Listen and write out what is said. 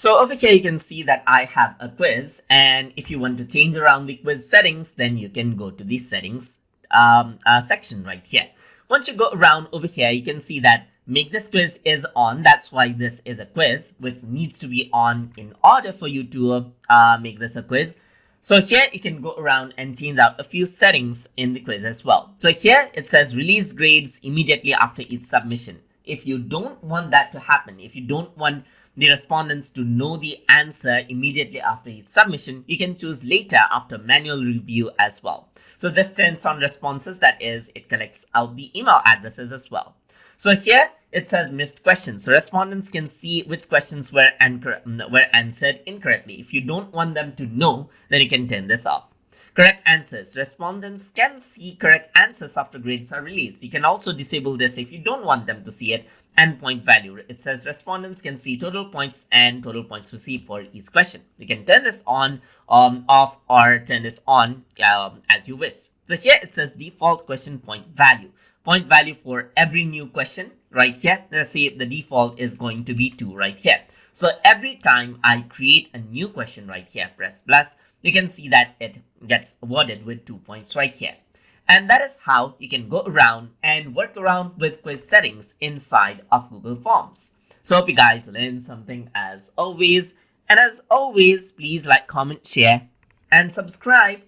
So over here, you can see that I have a quiz, and if you want to change around the quiz settings, then you can go to the settings section right here. Once you go around over here, you can see that make this quiz is on. That's why this is a quiz, which needs to be on in order for you to make this a quiz. So here you can go around and change out a few settings in the quiz as well. So here it says release grades immediately after each submission. If you don't want that to happen, if you don't want the respondents to know the answer immediately after each submission, you can choose later after manual review as well. So this turns on responses, that is, it collects out the email addresses as well. So here it says missed questions. So respondents can see which questions were answered incorrectly. If you don't want them to know, then you can turn this off. Correct answers. Respondents can see correct answers after grades are released. You can also disable this if you don't want them to see it. And point value. It says respondents can see total points and total points received for each question. You can turn this on, off, or turn this on as you wish. So here it says default question point value. Point value for every new question right here. Let's say the default is going to be 2 right here. So every time I create a new question right here, press plus, you can see that it gets awarded with 2 points right here. And that is how you can go around and work around with quiz settings inside of Google Forms. So hope you guys learned something as always. And as always, please like, comment, share, and subscribe.